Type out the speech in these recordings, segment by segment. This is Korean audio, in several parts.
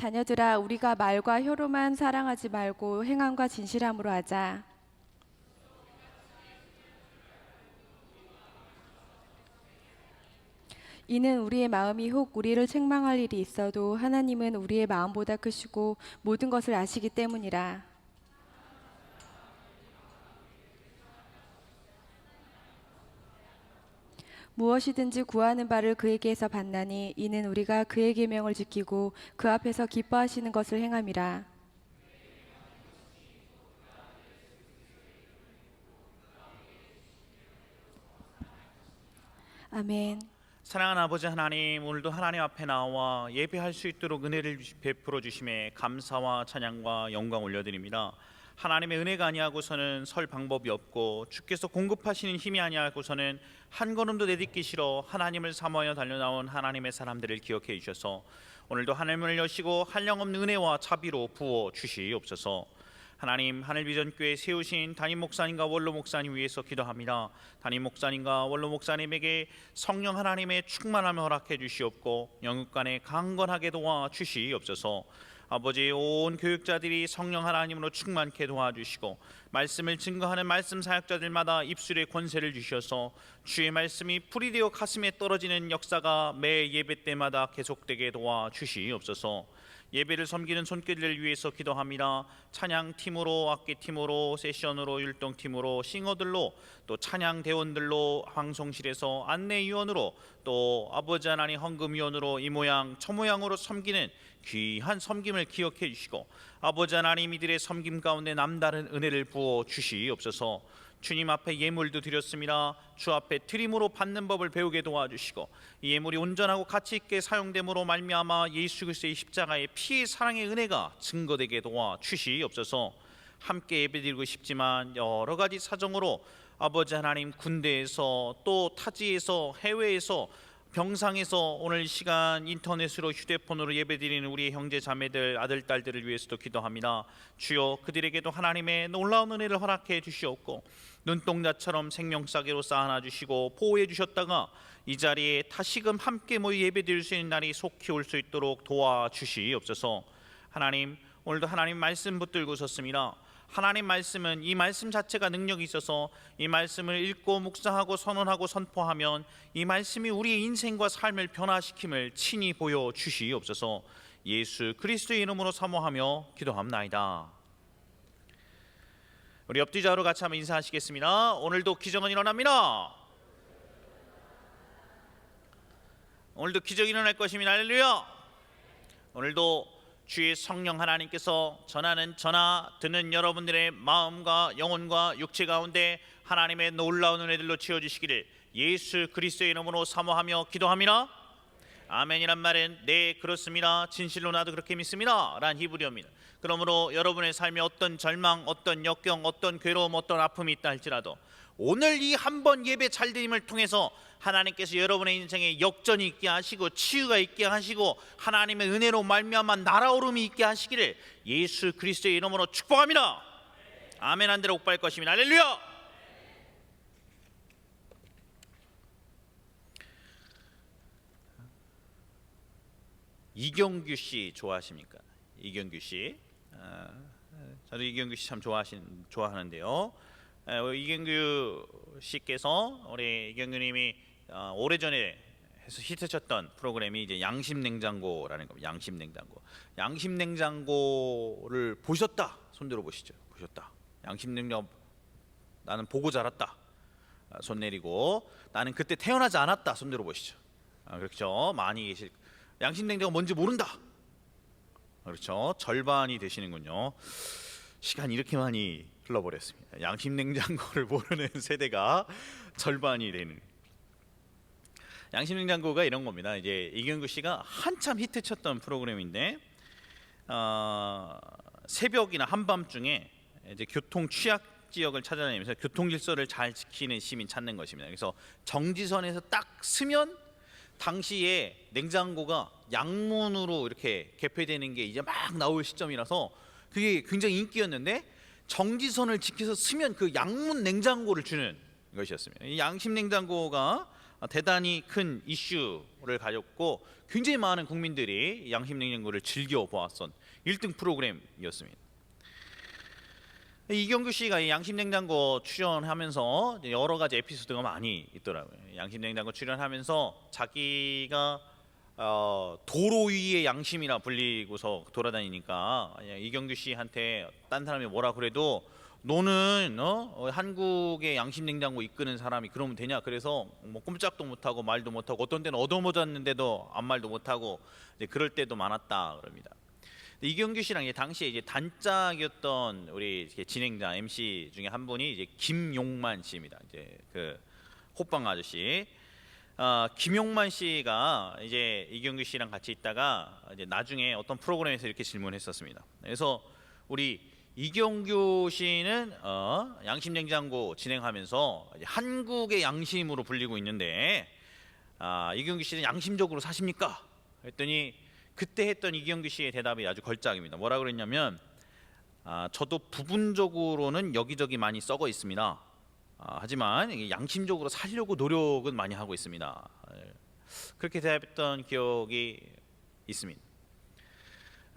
자녀들아, 우리가 말과 혀로만 사랑하지 말고 행함과 진실함으로 하자. 이는 우리의 마음이 혹 우리를 책망할 일이 있어도 하나님은 우리의 마음보다 크시고 모든 것을 아시기 때문이라. 무엇이든지 구하는 바를 그에게서 받나니 이는 우리가 그의 계명을 지키고 그 앞에서 기뻐하시는 것을 행함이라. 아멘. 사랑하는 아버지 하나님, 오늘도 하나님 앞에 나와 예배할 수 있도록 은혜를 베풀어 주심에 감사와 찬양과 영광 올려드립니다. 하나님의 은혜가 아니하고서는 설 방법이 없고 주께서 공급하시는 힘이 아니하고서는 한 걸음도 내딛기 싫어 하나님을 사모하여 달려나온 하나님의 사람들을 기억해 주셔서 오늘도 하늘문을 여시고 한량없는 은혜와 자비로 부어 주시옵소서. 하나님, 하늘비전교회 세우신 담임 목사님과 원로 목사님 위해서 기도합니다. 담임 목사님과 원로 목사님에게 성령 하나님의 충만함을 허락해 주시옵고 영육간에 강건하게 도와 주시옵소서. 아버지, 온 교육자들이 성령 하나님으로 충만케 도와주시고 말씀을 증거하는 말씀 사역자들마다 입술에 권세를 주셔서 주의 말씀이 풀이 되어 가슴에 떨어지는 역사가 매 예배 때마다 계속되게 도와주시옵소서. 예배를 섬기는 손길을 위해서 기도합니다. 찬양팀으로, 악기팀으로, 세션으로, 율동팀으로, 싱어들로, 또 찬양대원들로, 방송실에서 안내위원으로, 또 아버지 하나님 헌금위원으로 이 모양 저 모양으로 섬기는 귀한 섬김을 기억해 주시고 아버지 하나님 이들의 섬김 가운데 남다른 은혜를 부어 주시옵소서. 주님 앞에 예물도 드렸습니다. 주 앞에 드림으로 받는 법을 배우게 도와주시고 이 예물이 온전하고 가치 있게 사용됨으로 말미암아 예수 그리스도의 십자가의 피의 사랑의 은혜가 증거되게 도와주시옵소서. 함께 예배드리고 싶지만 여러 가지 사정으로 아버지 하나님 군대에서 또 타지에서 해외에서 병상에서 오늘 시간 인터넷으로 휴대폰으로 예배드리는 우리 형제 자매들 아들 딸들을 위해서도 기도합니다. 주여, 그들에게도 하나님의 놀라운 은혜를 허락해 주시옵고 눈동자처럼 생명싸개로 쌓아놔 주시고 보호해 주셨다가 이 자리에 다시금 함께 모여 예배드릴 수 있는 날이 속히 올 수 있도록 도와주시옵소서. 하나님, 오늘도 하나님 말씀 붙들고 섰습니다. 하나님 말씀은 이 말씀 자체가 능력이 있어서 이 말씀을 읽고 묵상하고 선언하고 선포하면 이 말씀이 우리의 인생과 삶을 변화시킴을 친히 보여주시옵소서. 예수 그리스도의 이름으로 사모하며 기도합나이다. 우리 옆뒤좌우로 같이 한번 인사하시겠습니다. 오늘도 기적은 일어납니다. 오늘도 기적이 일어날 것입니다. 할렐루야. 오늘도 주의 성령 하나님께서 전하는 전하 듣는 여러분들의 마음과 영혼과 육체 가운데 하나님의 놀라운 은혜들로 채워주시기를 예수 그리스도의 이름으로 사모하며 기도합니다. 아멘이란 말은 네 그렇습니다, 진실로 나도 그렇게 믿습니다 라는 히브리어입니다. 그러므로 여러분의 삶에 어떤 절망, 어떤 역경, 어떤 괴로움, 어떤 아픔이 있다 할지라도 오늘 이 한 번 예배 잘드림을 통해서 하나님께서 여러분의 인생에 역전이 있게 하시고 치유가 있게 하시고 하나님의 은혜로 말미암아 날아오름이 있게 하시기를 예수 그리스도의 이름으로 축복합니다. 아멘. 한 대로 옥발 것입니다. 할렐루야. 이경규 씨 좋아하십니까? 이경규 씨. 저도 이경규 씨 참 좋아하는데요. 이경규 씨께서 우리 이경규님이 오래전에 해서 히트쳤던 프로그램이 이제 양심냉장고라는 겁니다. 양심냉장고. 양심냉장고를 보셨다. 손들어 보시죠. 보셨다. 양심냉장고 나는 보고 자랐다. 손 내리고 나는 그때 태어나지 않았다. 손들어 보시죠. 그렇죠. 많이 계실. 양심냉장고 뭔지 모른다. 그렇죠. 절반이 되시는군요. 시간이 이렇게 많이 흘러버렸습니다. 양심냉장고를 모르는 세대가 절반이 되는. 양심냉장고가 이런 겁니다. 이제 이경규 씨가 한참 히트쳤던 프로그램인데 새벽이나 한밤중에 이제 교통 취약 지역을 찾아다니면서 교통 질서를 잘 지키는 시민 찾는 것입니다. 그래서 정지선에서 딱 서면 당시에 냉장고가 양문으로 이렇게 개폐되는 게 이제 막 나올 시점이라서 그게 굉장히 인기였는데 정지선을 지켜서 서면 그 양문 냉장고를 주는 것이었습니다. 이 양심 냉장고가 대단히 큰 이슈를 가졌고 굉장히 많은 국민들이 양심냉장고를 즐겨 보았던 1등 프로그램이었습니다. 이경규 씨가 이 양심냉장고 출연하면서 여러 가지 에피소드가 많이 있더라고요. 양심냉장고 출연하면서 자기가 도로 위의 양심이라 불리고서 돌아다니니까 이경규 씨한테 딴 사람이 뭐라 그래도 너는 한국의 양심냉장고 이끄는 사람이 그러면 되냐? 그래서 뭐 꼼짝도 못하고 말도 못하고 어떤 때는 얻어맞았는데도 아무 말도 못하고 그럴 때도 많았다 그럽니다. 이경규 씨랑 당시에 이제 단짝이었던 우리 진행자 MC 중에 한 분이 이제 김용만 씨입니다. 이제 그 호빵 아저씨. 김용만 씨가 이제 이경규 씨랑 같이 있다가 이제 나중에 어떤 프로그램에서 이렇게 질문했었습니다. 그래서 우리 이경규 씨는 양심냉장고 진행하면서 한국의 양심으로 불리고 있는데 이경규 씨는 양심적으로 사십니까? 했더니 그때 했던 이경규 씨의 대답이 아주 걸작입니다. 뭐라 그랬냐면 저도 부분적으로는 여기저기 많이 썩어 있습니다. 하지만 양심적으로 살려고 노력은 많이 하고 있습니다. 그렇게 대답했던 기억이 있습니다.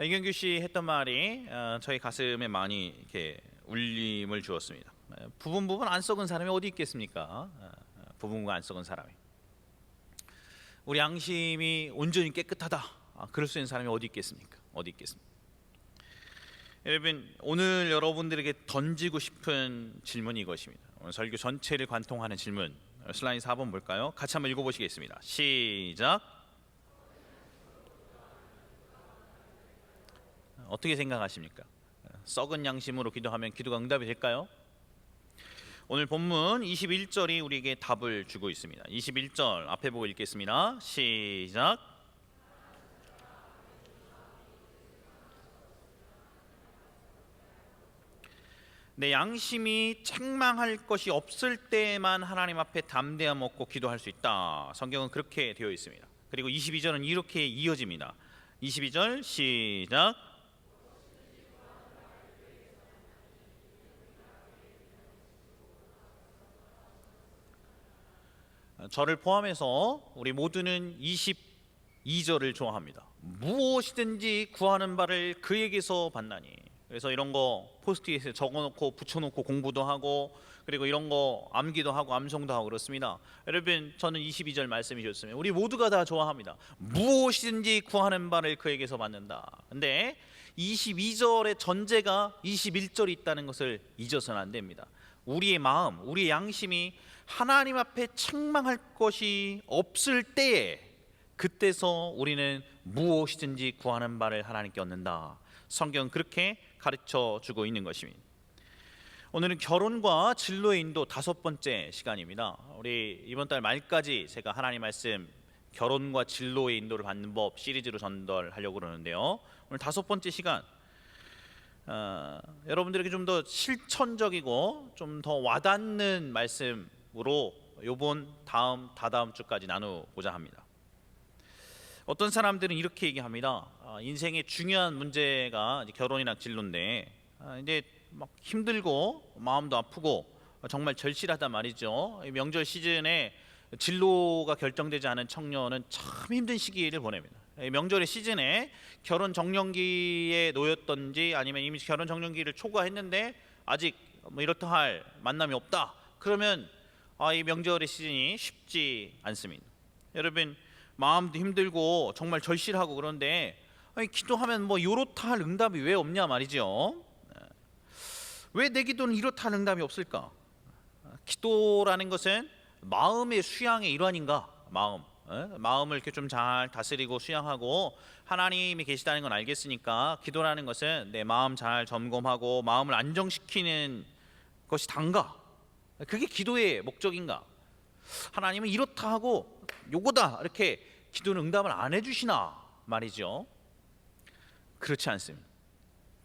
이경규 씨 했던 말이 저희 가슴에 많이 이렇게 울림을 주었습니다. 부분 안 썩은 사람이 어디 있겠습니까? 부분 안 썩은 사람이. 우리 양심이 온전히 깨끗하다. 그럴 수 있는 사람이 어디 있겠습니까? 어디 있겠습니까? 여러분, 오늘 여러분들에게 던지고 싶은 질문이 이것입니다. 오늘 설교 전체를 관통하는 질문. 슬라이드 4번 볼까요? 같이 한번 읽어보시겠습니다. 시작. 어떻게 생각하십니까? 썩은 양심으로 기도하면 기도가 응답이 될까요? 오늘 본문 21절이 우리에게 답을 주고 있습니다. 21절 앞에 보고 읽겠습니다. 시작. 내 양심이 책망할 것이 없을 때만 하나님 앞에 담대함 먹고 기도할 수 있다. 성경은 그렇게 되어 있습니다. 그리고 22절은 이렇게 이어집니다. 22절 시작. 저를 포함해서 우리 모두는 22절을 좋아합니다. 무엇이든지 구하는 바를 그에게서 받나니. 그래서 이런 거 포스트잇에 적어놓고 붙여놓고 공부도 하고 그리고 이런 거 암기도 하고 암송도 하고 그렇습니다. 여러분, 저는 22절 말씀이 좋습니다. 우리 모두가 다 좋아합니다. 무엇이든지 구하는 바를 그에게서 받는다. 근데 22절의 전제가 21절이 있다는 것을 잊어서는 안 됩니다. 우리의 마음, 우리의 양심이 하나님 앞에 책망할 것이 없을 때에 그때서 우리는 무엇이든지 구하는 바를 하나님께 얻는다. 성경은 그렇게 가르쳐 주고 있는 것입니다. 오늘은 결혼과 진로의 인도 5번째 시간입니다. 우리 이번 달 말까지 제가 하나님 말씀 결혼과 진로의 인도를 받는 법 시리즈로 전달하려고 그러는데요. 오늘 5번째 시간 여러분들에게 좀 더 실천적이고 좀 더 와닿는 말씀으로 요번 다다음 주까지 나누고자 합니다. 어떤 사람들은 이렇게 얘기합니다. 인생의 중요한 문제가 결혼이나 진로인데 이제 막 힘들고 마음도 아프고 정말 절실하단 말이죠. 명절 시즌에 진로가 결정되지 않은 청년은 참 힘든 시기를 보냅니다. 명절의 시즌에 결혼 정년기에 놓였던지 아니면 이미 결혼 정년기를 초과했는데 아직 뭐 이렇다 할 만남이 없다. 그러면 이 명절의 시즌이 쉽지 않습니다. 여러분, 마음도 힘들고 정말 절실하고 그런데 기도하면 뭐 이렇다 할 응답이 왜 없냐 말이죠. 왜 내 기도는 이렇다 할 응답이 없을까? 기도라는 것은 마음의 수양의 일환인가? 마음을 이렇게 좀 잘 다스리고 수양하고 하나님이 계시다는 건 알겠으니까 기도라는 것은 내 마음 잘 점검하고 마음을 안정시키는 것이 단가? 그게 기도의 목적인가? 하나님은 이렇다 하고 요거다 이렇게 기도는 응답을 안 해주시나 말이죠. 그렇지 않습니다.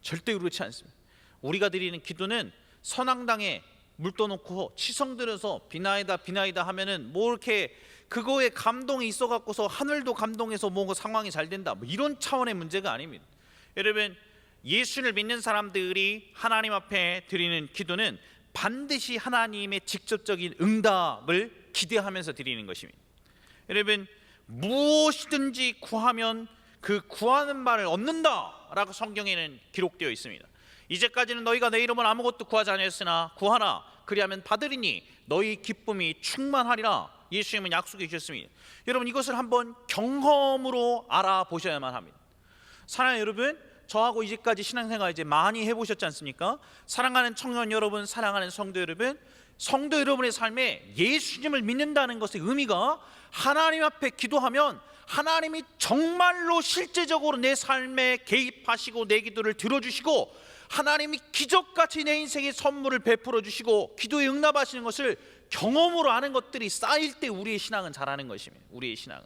절대 그렇지 않습니다. 우리가 드리는 기도는 선앙당에 물 떠놓고 치성 들여서 비나이다 하면은 뭐 이렇게 그거에 감동이 있어 갖고서 하늘도 감동해서 뭔가 상황이 잘 된다 뭐 이런 차원의 문제가 아닙니다. 여러분, 예수를 믿는 사람들이 하나님 앞에 드리는 기도는 반드시 하나님의 직접적인 응답을 기대하면서 드리는 것입니다. 여러분, 무엇이든지 구하면 그 구하는 바를 얻는다라고 성경에는 기록되어 있습니다. 이제까지는 너희가 내 이름은 아무것도 구하지 아니했으나 구하라 그리하면 받으리니 너희 기쁨이 충만하리라. 예수님은 약속해 주셨습니다. 여러분, 이것을 한번 경험으로 알아보셔야만 합니다. 사랑하는 여러분, 저하고 이제까지 신앙생활 이제 많이 해보셨지 않습니까? 사랑하는 청년 여러분, 사랑하는 성도 여러분, 성도 여러분의 삶에 예수님을 믿는다는 것의 의미가 하나님 앞에 기도하면 하나님이 정말로 실제적으로 내 삶에 개입하시고 내 기도를 들어주시고 하나님이 기적같이 내 인생에 선물을 베풀어 주시고 기도에 응답하시는 것을 경험으로 아는 것들이 쌓일 때 우리의 신앙은 자라는 것입니다. 우리의 신앙은,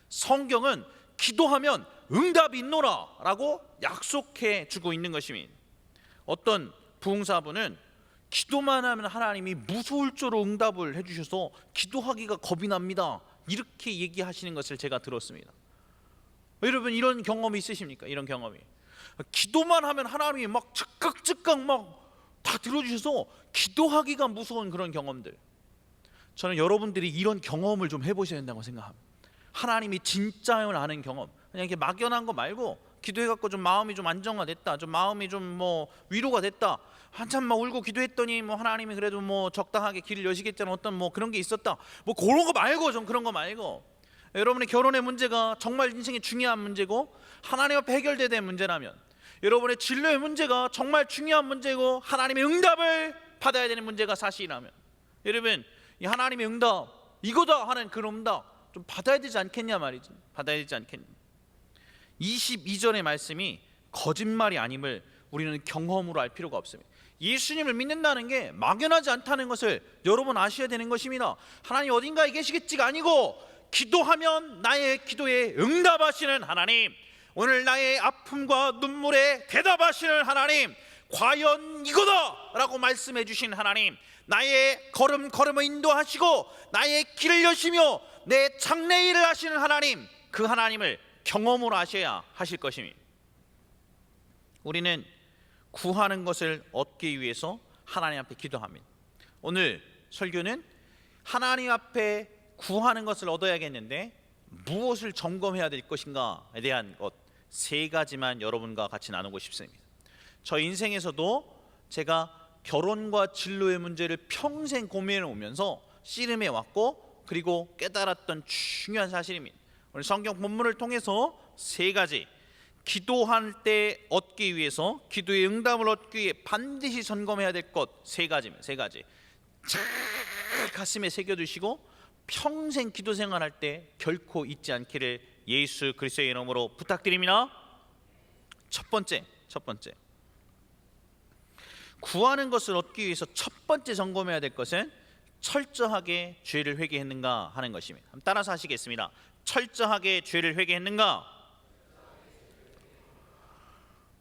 성경은 기도하면 응답이 있노라 라고 약속해 주고 있는 것입니다. 어떤 부흥사분은 기도만 하면 하나님이 무서울 줄로 응답을 해주셔서 기도하기가 겁이 납니다, 이렇게 얘기하시는 것을 제가 들었습니다. 여러분, 이런 경험이 있으십니까? 이런 경험이, 기도만 하면 하나님이 막 즉각 막 다 들어주셔서 기도하기가 무서운 그런 경험들. 저는 여러분들이 이런 경험을 좀 해보셔야 된다고 생각합니다. 하나님이 진짜임을 아는 경험. 그냥 이렇게 막연한 거 말고 기도해갖고 좀 마음이 좀 안정화됐다, 좀 마음이 좀 뭐 위로가 됐다, 한참 막 울고 기도했더니 뭐 하나님이 그래도 뭐 적당하게 길을 여시겠다는 어떤 뭐 그런 게 있었다, 뭐 그런 거 말고, 좀 그런 거 말고, 여러분의 결혼의 문제가 정말 인생의 중요한 문제고 하나님 앞에 해결돼야 될 문제라면, 여러분의 진로의 문제가 정말 중요한 문제고 하나님의 응답을 받아야 되는 문제가 사실이라면, 여러분, 이 하나님의 응답 이거다 하는 그런 응답 좀 받아야 되지 않겠냐 말이지. 받아야 되지 않겠냐. 22절의 말씀이 거짓말이 아님을 우리는 경험으로 알 필요가 없습니다. 예수님을 믿는다는 게 막연하지 않다는 것을 여러분 아셔야 되는 것입니다. 하나님 어딘가에 계시겠지가 아니고 기도하면 나의 기도에 응답하시는 하나님, 오늘 나의 아픔과 눈물에 대답하시는 하나님, 과연 이거다 라고 말씀해 주신 하나님, 나의 걸음을 인도하시고 나의 길을 여시며 내 장래일을 하시는 하나님, 그 하나님을 경험으로 아셔야 하실 것입니다. 우리는 구하는 것을 얻기 위해서 하나님 앞에 기도합니다. 오늘 설교는 하나님 앞에 구하는 것을 얻어야겠는데 무엇을 점검해야 될 것인가에 대한 것 세 가지만 여러분과 같이 나누고 싶습니다. 저 인생에서도 제가 결혼과 진로의 문제를 평생 고민해 오면서 씨름해 왔고 그리고 깨달았던 중요한 사실입니다. 오늘 성경 본문을 통해서 세 가지, 기도할 때 얻기 위해서, 기도의 응답을 얻기 위해 반드시 점검해야 될 것 세 가지입니다. 세 가지 잘 가슴에 새겨두시고 평생 기도 생활할 때 결코 잊지 않기를 예수 그리스도의 이름으로 부탁드립니다. 첫 번째, 구하는 것을 얻기 위해서 첫 번째 점검해야 될 것은 철저하게 죄를 회개했는가 하는 것입니다. 한번 따라서 하시겠습니다. 철저하게 죄를 회개했는가?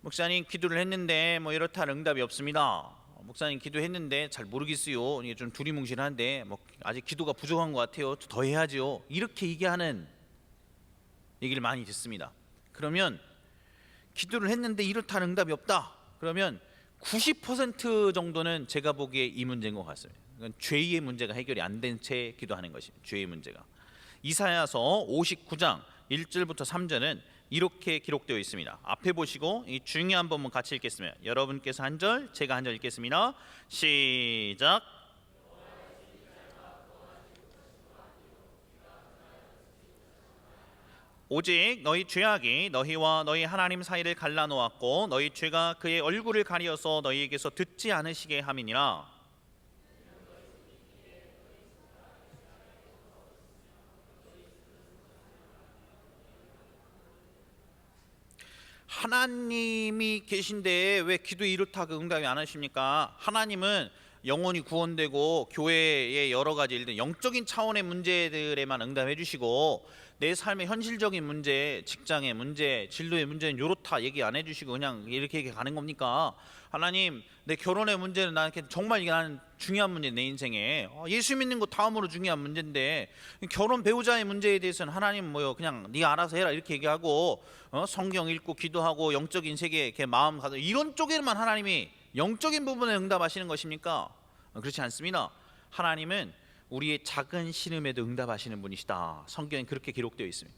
목사님 기도를 했는데 뭐 이렇다 할 응답이 없습니다. 목사님 기도했는데 잘 모르겠어요. 이게 좀 두리뭉실한데 뭐 아직 기도가 부족한 것 같아요. 더 해야죠. 이렇게 얘기하는 얘기를 많이 듣습니다. 그러면 기도를 했는데 이렇다 할 응답이 없다. 그러면 90% 정도는 제가 보기에 이 문제인 것 같습니다. 죄의 문제가 해결이 안 된 채 기도하는 것입니다. 죄의 문제가. 이사야서 59장 1절부터 3절은 이렇게 기록되어 있습니다. 앞에 보시고 이 중요한 부분 같이 읽겠습니다. 여러분께서 한 절, 제가 한 절 읽겠습니다. 시작. 오직 너희 죄악이 너희와 너희 하나님 사이를 갈라놓았고 너희 죄가 그의 얼굴을 가리어서 너희에게서 듣지 않으시게 함이니라. 하나님이 계신데 왜 기도에 이렇다 응답이 안 하십니까? 하나님은 영혼이 구원되고 교회의 여러 가지 일들, 영적인 차원의 문제들에만 응답해 주시고 내 삶의 현실적인 문제, 직장의 문제, 진로의 문제는 요렇다 얘기 안 해주시고 그냥 이렇게 가는 겁니까? 하나님, 내 결혼의 문제는 나한테 정말 이게 나는 중요한 문제, 내 인생에 예수 믿는 거 다음으로 중요한 문제인데 결혼 배우자의 문제에 대해서는 하나님 뭐요 그냥 네가 알아서 해라 이렇게 얘기하고 성경 읽고 기도하고 영적인 세계에 이렇게 마음 가서 이런 쪽에만 하나님이 영적인 부분에 응답하시는 것입니까? 그렇지 않습니다. 하나님은 우리의 작은 신음에도 응답하시는 분이시다. 성경에 그렇게 기록되어 있습니다.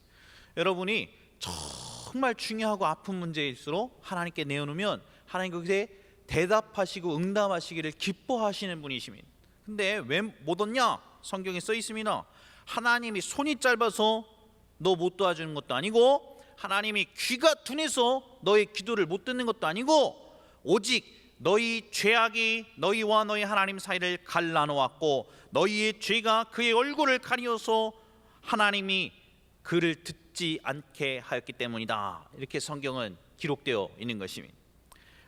여러분이 정말 중요하고 아픈 문제일수록 하나님께 내어놓으면 하나님 거기에 대답하시고 응답하시기를 기뻐하시는 분이십니다. 근데 왜 못 얻냐? 성경에 써 있습니다. 하나님이 손이 짧아서 너 못 도와주는 것도 아니고, 하나님이 귀가 둔해서 너의 기도를 못 듣는 것도 아니고, 오직 너희 죄악이 너희와 너희 하나님 사이를 갈라놓았고 너희의 죄가 그의 얼굴을 가리어서 하나님이 그를 듣지 않게 하였기 때문이다. 이렇게 성경은 기록되어 있는 것입니다.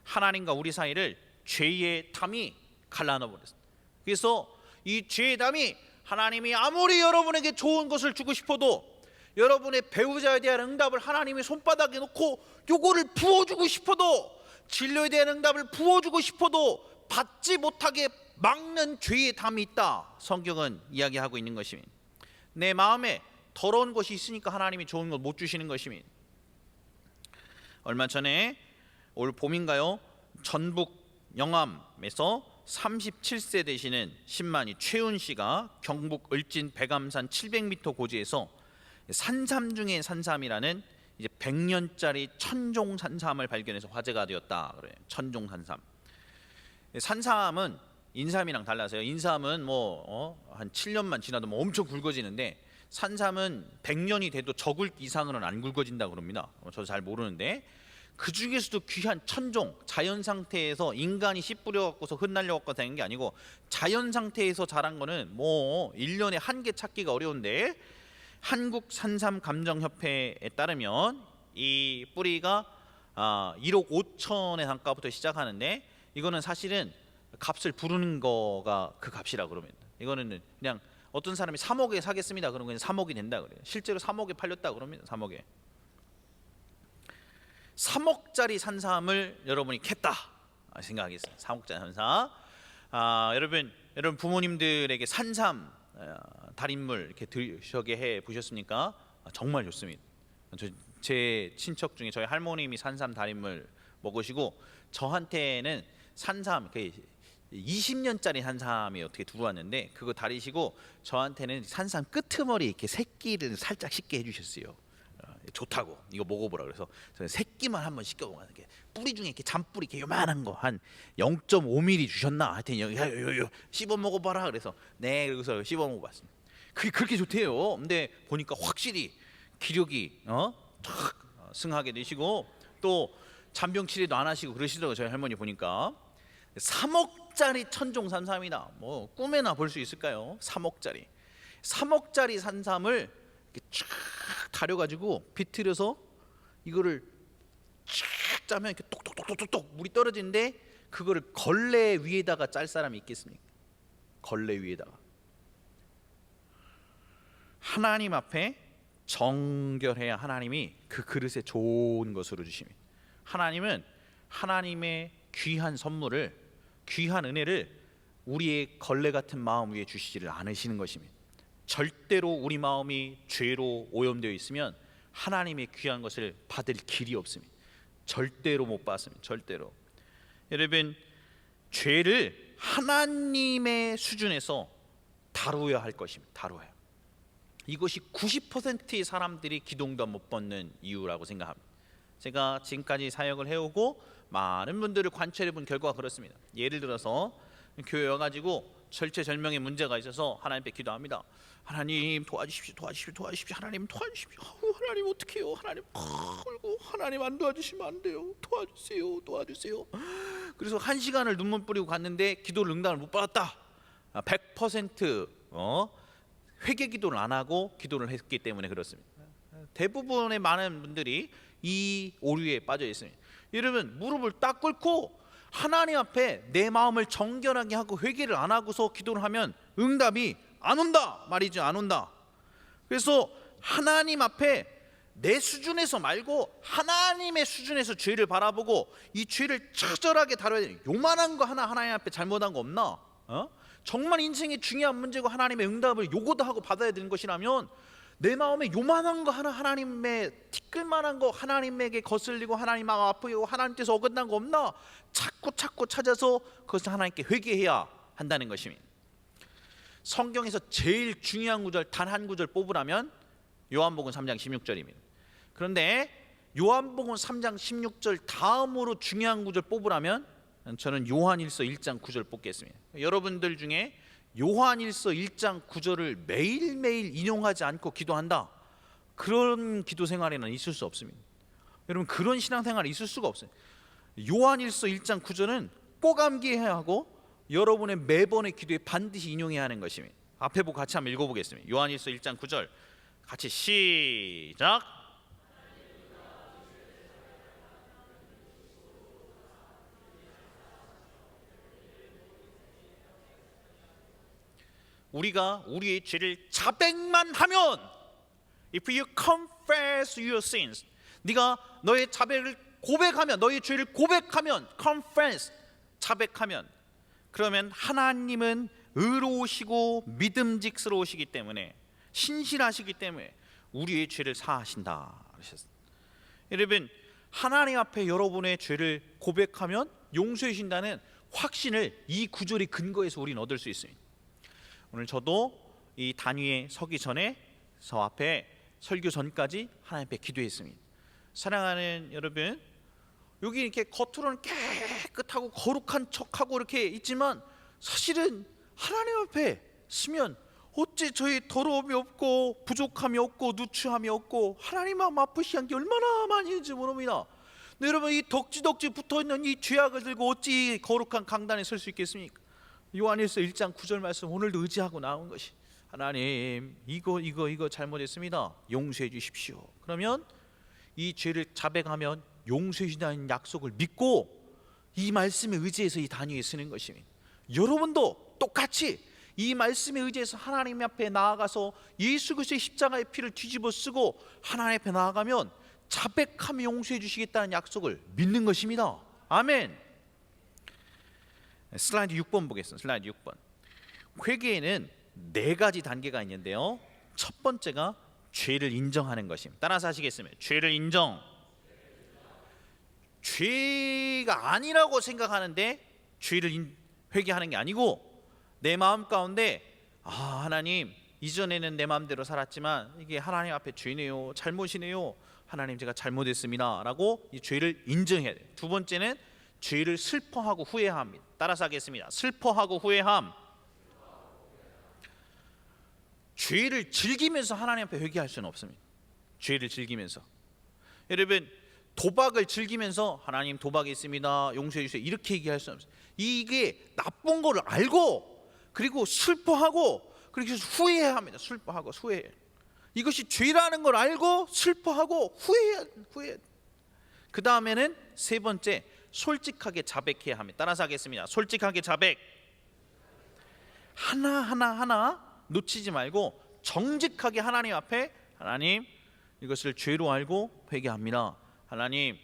하나님과 우리 사이를 죄의 담이 갈라놓아버렸습니다. 그래서 이 죄의 담이, 하나님이 아무리 여러분에게 좋은 것을 주고 싶어도, 여러분의 배우자에 대한 응답을 하나님의 손바닥에 놓고 요거를 부어주고 싶어도, 진로에 대한 응답을 부어주고 싶어도 받지 못하게 막는 죄의 담이 있다. 성경은 이야기하고 있는 것입니다. 내 마음에 더러운 것이 있으니까 하나님이 좋은 것 못 주시는 것입니다. 얼마 전에 올 봄인가요? 전북 영암에서 37세 되시는 신만이 최훈 씨가 경북 을진 백암산 700m 고지에서 산삼 중의 산삼이라는 이제 100년짜리 천종 산삼을 발견해서 화제가 되었다 그래요. 천종 산삼. 산삼은 인삼이랑 달라서요. 인삼은 한 7년만 지나도 엄청 굵어지는데, 산삼은 100년이 돼도 저굵 이상으로는 안 굵어진다 그럽니다. 저도 잘 모르는데, 그 중에서도 귀한 천종, 자연 상태에서 인간이 씨 뿌려갖고서 흩날려갖고 되는 게 아니고 자연 상태에서 자란 거는 1년에 한 개 찾기가 어려운데, 한국산삼감정협회에 따르면 이 뿌리가 1억 5천의 단가부터 시작하는데, 이거는 사실은 값을 부르는 거가 그 값이라 그러면, 이거는 그냥 어떤 사람이 3억에 사겠습니다 그러면 그냥 3억이 된다 그래요. 실제로 3억에 팔렸다 그럽니다. 3억에. 3억짜리 산삼을 여러분이 캤다 생각하겠습니다. 3억짜리 산삼. 여러분 부모님들에게 산삼 달인물 이렇게 드셔게 해 보셨습니까? 정말 좋습니다. 제 친척 중에 저희 할머님이 산삼 달인물 먹으시고, 저한테는 산삼 20년짜리 산삼이 어떻게 들어왔는데 그거 다리시고 저한테는 산삼 끄트머리 이렇게 새끼를 살짝 씻게 해주셨어요. 좋다고 이거 먹어보라 그래서 저는 새끼만 한번 씻겨보고, 이렇게 뿌리 중에 이렇게 잔뿌리 이렇게 요만한 거 한 0.5mm 주셨나 하여튼 요 씹어 먹어봐라 그래서 네, 그래서 씹어 먹어봤습니다. 그게 그렇게 좋대요. 근데 보니까 확실히 기력이 탁 승하게 되시고, 또 잔병 치레도 안 하시고 그러시더라고요. 저희 할머니 보니까. 3억짜리 천종 산삼이다. 꿈에나 볼 수 있을까요? 3억짜리 산삼을 이렇게 쫙 다려가지고 비틀어서 이거를 쫙 짜면 이렇게 똑똑똑똑똑 물이 떨어지는데, 그거를 걸레 위에다가 짤 사람이 있겠습니까? 걸레 위에다가. 하나님 앞에 정결해야 하나님이 그 그릇에 좋은 것으로 주십니다. 하나님은 하나님의 귀한 선물을, 귀한 은혜를 우리의 걸레 같은 마음 위에 주시지를 않으시는 것입니다. 절대로 우리 마음이 죄로 오염되어 있으면 하나님의 귀한 것을 받을 길이 없습니다. 절대로 못 받습니다. 절대로. 여러분, 죄를 하나님의 수준에서 다루어야 할 것입니다. 다루어야. 이것이 90%의 사람들이 기도응답 못 받는 이유라고 생각합니다. 제가 지금까지 사역을 해오고 많은 분들을 관찰해 본 결과가 그렇습니다. 예를 들어서 교회 와가지고 절체절명의 문제가 있어서 하나님께 기도합니다. 하나님 도와주십시오, 도와주십시오, 도와주십시오. 하나님 도와주십시오. 하나님 어떻게 해요? 하나님 울고, 하나님 안 도와주시면 안 돼요. 도와주세요, 도와주세요. 그래서 1시간을 눈물 뿌리고 갔는데 기도를 응답을 못 받았다. 100% 회개 기도를 안 하고 기도를 했기 때문에 그렇습니다. 대부분의 많은 분들이 이 오류에 빠져 있습니다. 여러분, 무릎을 딱 꿇고 하나님 앞에 내 마음을 정결하게 하고 회개를 안 하고서 기도를 하면 응답이 안 온다 말이죠. 안 온다. 그래서 하나님 앞에 내 수준에서 말고 하나님의 수준에서 죄를 바라보고 이 죄를 처절하게 다뤄야 돼요. 요만한 거 하나 하나님 앞에 잘못한 거 없나? 정말 인생의 중요한 문제고 하나님의 응답을 요거도 하고 받아야 되는 것이라면, 내 마음에 요만한 거 하나, 하나님의 티끌만한 거 하나님에게 거슬리고 하나님 마음 아프고 하나님께서 어긋난 거 없나? 자꾸 찾아서 그것을 하나님께 회개해야 한다는 것입니다. 성경에서 제일 중요한 구절 단 한 구절 뽑으라면 요한복음 3장 16절입니다. 그런데 요한복음 3장 16절 다음으로 중요한 구절 뽑으라면 저는 요한일서 1장 9절 뽑겠습니다. 여러분들 중에 요한일서 1장 9절을 매일매일 인용하지 않고 기도한다, 그런 기도 생활에는 있을 수 없습니다. 여러분, 그런 신앙생활이 있을 수가 없어요. 요한일서 1장 9절은 꼭 암기해야 하고 여러분의 매번의 기도에 반드시 인용해야 하는 것입니다. 앞에 보고 같이 한번 읽어보겠습니다. 요한일서 1장 9절 같이 시작. 우리가 우리의 죄를 자백만 하면, if you confess your sins, 네가 너의 자백을 고백하면, 너의 죄를 고백하면, confess, 자백하면, 그러면 하나님은 의로우시고 믿음직스러우시기 때문에, 신실하시기 때문에 우리의 죄를 사하신다 그러셨습니다. 여러분, 하나님 앞에 여러분의 죄를 고백하면 용서해 주신다는 확신을 이 구절의 근거에서 우리는 얻을 수 있습니다. 오늘 저도 이 단위에 서기 전에 저 앞에 설교 전까지 하나님 앞에 기도했습니다. 사랑하는 여러분, 여기 이렇게 겉으로는 깨끗하고 거룩한 척하고 이렇게 있지만 사실은 하나님 앞에 서면 어찌 저희 더러움이 없고 부족함이 없고 누추함이 없고 하나님 마음 아프시 한 게 얼마나 많이 있는지 모릅니다. 근데 여러분, 이 덕지덕지 붙어있는 이 죄악을 들고 어찌 거룩한 강단에 설 수 있겠습니까? 요한일서 1장 9절 말씀 오늘도 의지하고 나온 것이, 하나님 이거 잘못했습니다, 용서해 주십시오. 그러면 이 죄를 자백하면 용서해 주신다는 약속을 믿고 이 말씀에 의지해서 이 단위에 쓰는 것입니다. 여러분도 똑같이 이 말씀에 의지해서 하나님 앞에 나아가서 예수 그리스도의 십자가의 피를 뒤집어 쓰고 하나님 앞에 나아가면 자백하며 용서해 주시겠다는 약속을 믿는 것입니다. 아멘. 슬라이드 6번 보겠습니다. 슬라이드 6번. 회개에는 4가지 단계가 있는데요, 첫 번째가 죄를 인정하는 것입니다. 따라서 하시겠습니다. 죄를 인정. 죄가 아니라고 생각하는데 죄를 회개하는 게 아니고, 내 마음 가운데 하나님, 이전에는 내 마음대로 살았지만 이게 하나님 앞에 죄네요, 잘못이네요, 하나님 제가 잘못했습니다 라고 이 죄를 인정해야 돼요. 두 번째는 죄를 슬퍼하고 후회합니다. 따라서 하겠습니다. 슬퍼하고 후회함. 죄를 즐기면서 하나님 앞에 회개할 수는 없습니다. 죄를 즐기면서, 여러분, 도박을 즐기면서 하나님 도박했습니다, 용서해 주세요, 이렇게 얘기할 수는 없어요. 이게 나쁜 거를 알고 그리고 슬퍼하고 그리고 후회해야 합니다. 슬퍼하고 후회해. 이것이 죄라는 걸 알고 슬퍼하고 후회해. 그 다음에는 세 번째, 솔직하게 자백해야 합니다. 따라서 하겠습니다. 솔직하게 자백. 하나 놓치지 말고 정직하게 하나님 앞에, 하나님 이것을 죄로 알고 회개합니다. 하나님,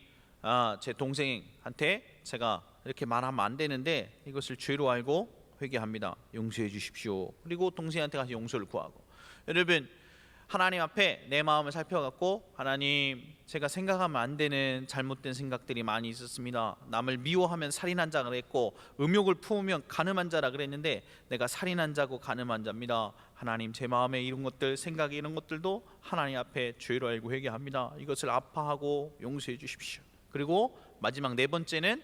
제 동생한테 제가 이렇게 말하면 안 되는데 이것을 죄로 알고 회개합니다, 용서해 주십시오. 그리고 동생한테 가서 용서를 구하고. 여러분, 하나님 앞에 내 마음을 살펴갖고, 하나님 제가 생각하면 안 되는 잘못된 생각들이 많이 있었습니다. 남을 미워하면 살인한 자가 그랬고 음욕을 품으면 간음한 자라 그랬는데 내가 살인한 자고 간음한 자입니다. 하나님, 제 마음에 이런 것들, 생각에 이런 것들도 하나님 앞에 죄로 알고 회개합니다. 이것을 아파하고 용서해 주십시오. 그리고 마지막 네 번째는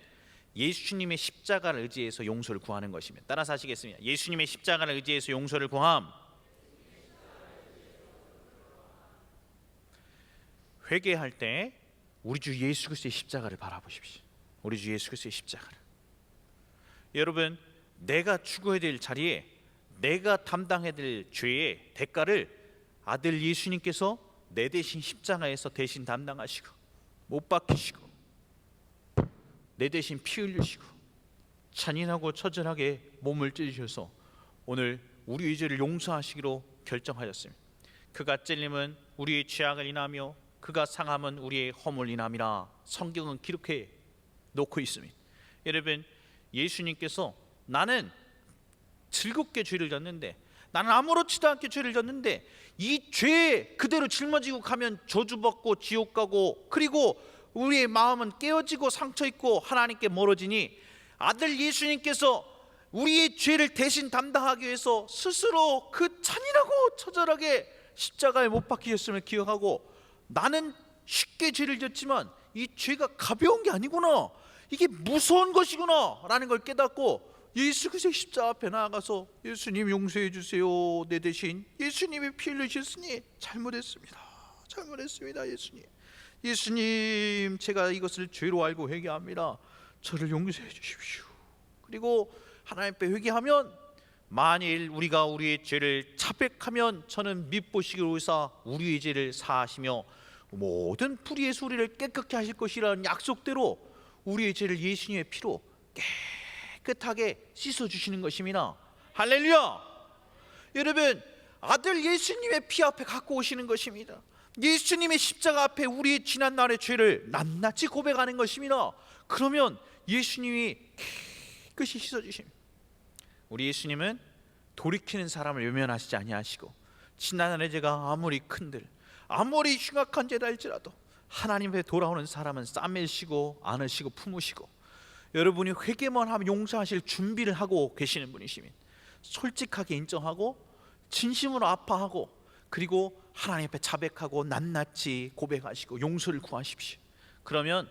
예수님의 십자가를 의지해서 용서를 구하는 것입니다. 따라서 하시겠습니다. 예수님의 십자가를 의지해서 용서를 구함. 회개할 때 우리 주 예수 그리스도의 십자가를 바라보십시오. 우리 주 예수 그리스도의 십자가를. 여러분, 내가 추구해야 될 자리에 내가 담당해야 될 죄의 대가를 아들 예수님께서 내 대신 십자가에서 대신 담당하시고 못 박히시고 내 대신 피 흘리시고 잔인하고 처절하게 몸을 찢으셔서 오늘 우리의 죄를 용서하시기로 결정하셨습니다. 그가 찔림은 우리의 죄악을 인하며 그가 상함은 우리의 허물 인함이라 성경은 기록해 놓고 있습니다. 여러분, 예수님께서 나는 즐겁게 죄를 졌는데, 나는 아무렇지도 않게 죄를 졌는데 이 죄 그대로 짊어지고 가면 저주받고 지옥 가고, 그리고 우리의 마음은 깨어지고 상처 있고 하나님께 멀어지니 아들 예수님께서 우리의 죄를 대신 담당하기 위해서 스스로 그 잔인하고 처절하게 십자가에 못 박히셨음을 기억하고, 나는 쉽게 죄를 졌지만 이 죄가 가벼운 게 아니구나, 이게 무서운 것이구나 라는 걸 깨닫고 예수 그리스도 십자가 앞에 나아가서 예수님 용서해 주세요, 내 대신 예수님이 피 흘리셨으니 잘못했습니다, 잘못했습니다. 예수님 제가 이것을 죄로 알고 회개합니다, 저를 용서해 주십시오. 그리고 하나님 앞에 회개하면, 만일 우리가 우리의 죄를 자백하면 저는 밉보시기로 오사 우리의 죄를 사하시며 모든 불의의 소리를 깨끗게 하실 것이라는 약속대로 우리의 죄를 예수님의 피로 깨끗하게 씻어주시는 것입니다. 할렐루야. 여러분, 아들 예수님의 피 앞에 갖고 오시는 것입니다. 예수님의 십자가 앞에 우리의 지난날의 죄를 낱낱이 고백하는 것입니다. 그러면 예수님이 깨끗이 씻어주십니다. 우리 예수님은 돌이키는 사람을 외면하시지 아니하시고, 지난날의 죄가 아무리 큰들 아무리 흉악한 죄다 할지라도 하나님 앞에 돌아오는 사람은 싸매시고 안으시고 품으시고, 여러분이 회개만 하면 용서하실 준비를 하고 계시는 분이십니다. 솔직하게 인정하고 진심으로 아파하고, 그리고 하나님 앞에 자백하고 낱낱이 고백하시고 용서를 구하십시오. 그러면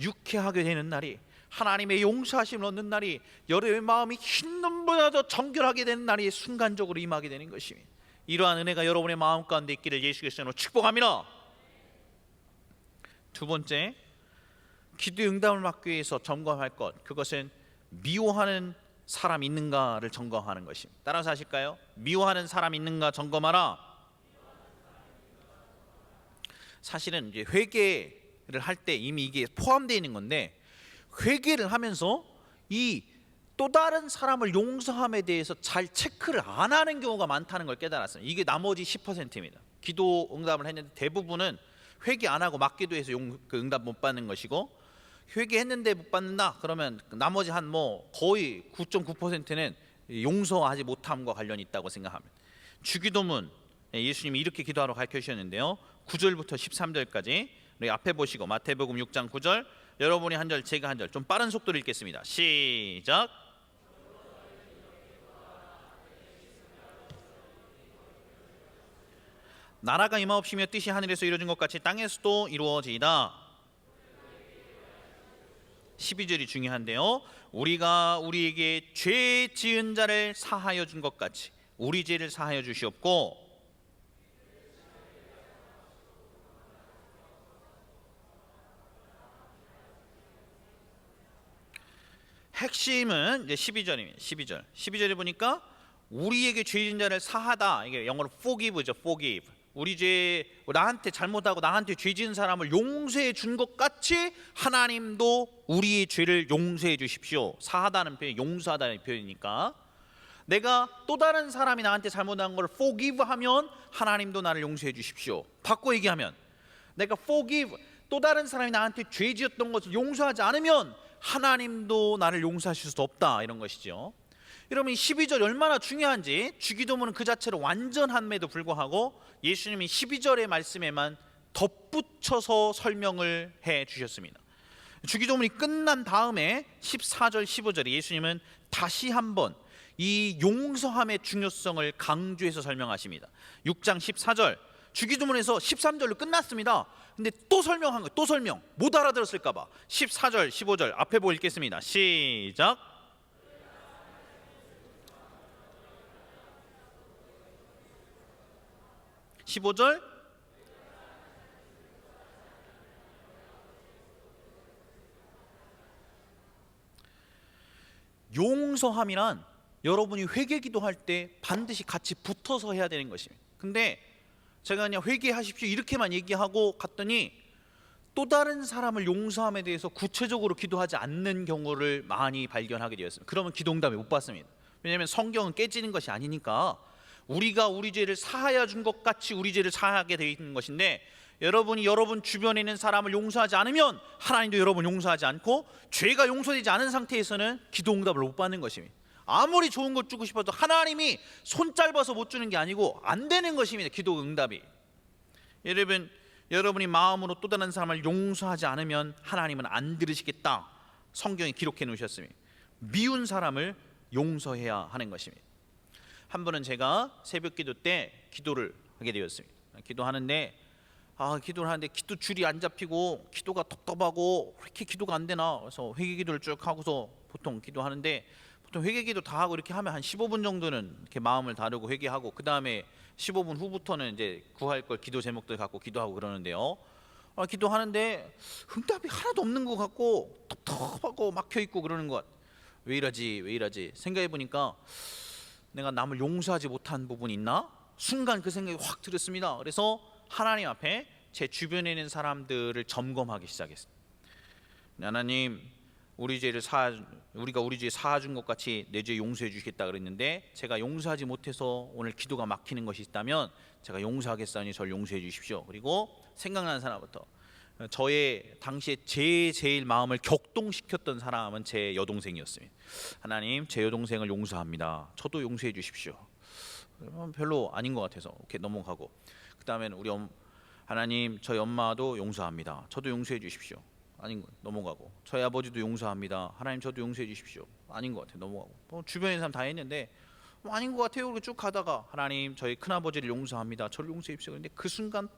유쾌하게 되는 날이, 하나님의 용서하심을 얻는 날이, 여러분의 마음이 흰 눈보다 더 정결하게 되는 날이 순간적으로 임하게 되는 것입니다. 이러한 은혜가 여러분의 마음 가운데 있기를 예수 그리스도로 축복합니다. 두 번째, 기도의 응답을 받기 위해서 점검할 것, 그것은 미워하는 사람 있는가를 점검하는 것입니다. 따라서 하실까요? 미워하는 사람 있는가 점검하라. 사실은 이제 회개를 할 때 이미 이게 포함되어 있는 건데, 회개를 하면서 이 또 다른 사람을 용서함에 대해서 잘 체크를 안 하는 경우가 많다는 걸 깨달았어요. 이게 나머지 10%입니다. 기도 응답을 했는데 대부분은 회개 안 하고 막 기도해서 그 응답 못 받는 것이고, 회개했는데 못 받는다 그러면 나머지 한 거의 9.9%는 용서하지 못함과 관련이 있다고 생각합니다. 주기도문, 예수님이 이렇게 기도하러 가르쳐 주셨는데요, 9절부터 13절까지 우리 앞에 보시고, 마태복음 6장 9절, 여러분이 한 절 제가 한 절, 좀 빠른 속도로 읽겠습니다. 시작. 나라가 임하옵시며 뜻이 하늘에서 이루어진 것 같이 땅에서도 이루어지이다. 12절이 중요한데요, 우리가 우리에게 죄 지은 자를 사하여 준 것 같이 우리 죄를 사하여 주시옵고, 핵심은 이제 12절입니다. 12절에 보니까 우리에게 죄 지은 자를 사하다, 이게 영어로 forgive죠. forgive. 우리 죄, 나한테 잘못하고 나한테 죄 지은 사람을 용서해 준 것 같이 하나님도 우리의 죄를 용서해 주십시오. 사하다는 표현이 용서하다는 표현이니까, 내가 또 다른 사람이 나한테 잘못한 걸 forgive 하면 하나님도 나를 용서해 주십시오. 바꿔 얘기하면, 내가 forgive, 또 다른 사람이 나한테 죄 지었던 것을 용서하지 않으면 하나님도 나를 용서하실 수 없다, 이런 것이죠. 여러분, 이 12절 얼마나 중요한지, 주기도문은 그 자체로 완전함에도 불구하고 예수님이 12절의 말씀에만 덧붙여서 설명을 해 주셨습니다. 주기도문이 끝난 다음에 14절 15절에 예수님은 다시 한번 이 용서함의 중요성을 강조해서 설명하십니다. 6장 14절, 주기도문에서 13절로 끝났습니다. 근데 또 설명한 거예요. 또 설명, 못 알아들었을까 봐. 14절 15절 앞에 보고 읽겠습니다. 시작. (15절) 용서함이란 여러분이 회개 기도할 때 반드시 같이 붙어서 해야 되는 것입니다. 근데 제가 그냥 회개하십시오 이렇게만 얘기하고 갔더니 또 다른 사람을 용서함에 대해서 구체적으로 기도하지 않는 경우를 많이 발견하게 되었습니다. 그러면 기도 응답을 못 받습니다. 왜냐하면 성경은 깨지는 것이 아니니까, 우리가 우리 죄를 사하여 준 것 같이 우리 죄를 사하게 되어 있는 것인데, 여러분이 여러분 주변에 있는 사람을 용서하지 않으면 하나님도 여러분 용서하지 않고, 죄가 용서되지 않은 상태에서는 기도 응답을 못 받는 것입니다. 아무리 좋은 것 주고 싶어도 하나님이 손 짧아서 못 주는 게 아니고 안 되는 것입니다. 기도 응답이. 여러분, 여러분이 마음으로 또 다른 사람을 용서하지 않으면 하나님은 안 들으시겠다, 성경에 기록해 놓으셨습니다. 미운 사람을 용서해야 하는 것입니다. 한 번은 제가 새벽 기도 때 기도를 하게 되었습니다. 기도하는데 기도를 하는데 기도 줄이 안 잡히고 기도가 답답하고 왜 이렇게 기도가 안 되나. 그래서 회개 기도를 쭉 하고서 보통 기도하는데, 보통 회개 기도 다 하고 이렇게 하면 한 15분 정도는 이렇게 마음을 다루고 회개하고, 그 다음에 15분 후부터는 이제 구할 걸 기도 제목들 갖고 기도하고 그러는데요. 기도하는데 응답이 하나도 없는 것 같고 텁텁하고 막혀 있고 그러는 것. 왜 이러지 생각해 보니까 내가 남을 용서하지 못한 부분이 있나? 순간 그 생각이 확 들었습니다. 그래서 하나님 앞에 제 주변에 있는 사람들을 점검하기 시작했습니다. 하나님, 우리가 우리 죄 사해준 것 같이 내 죄 용서해 주시겠다 그랬는데, 제가 용서하지 못해서 오늘 기도가 막히는 것이 있다면 제가 용서하겠사오니 저를 용서해 주십시오. 그리고 생각나는 사람부터, 저의 당시에 제일 마음을 격동시켰던 사람은 제 여동생이었습니다. 하나님, 제 여동생을 용서합니다. 저도 용서해 주십시오. 별로 아닌 것 같아서 이렇게 넘어가고, 그 다음에는 하나님, 저희 엄마도 용서합니다. 저도 용서해 주십시오. 아닌 거 넘어가고, 저희 아버지도 용서합니다. 하나님, 저도 용서해 주십시오. 아닌 것 같아요. 넘어가고, 주변에 사람 다 했는데 아닌 것 같아요. 이렇게 쭉 가다가 하나님, 저희 큰아버지를 용서합니다. 저를 용서해 주십시오. 그런데 그 순간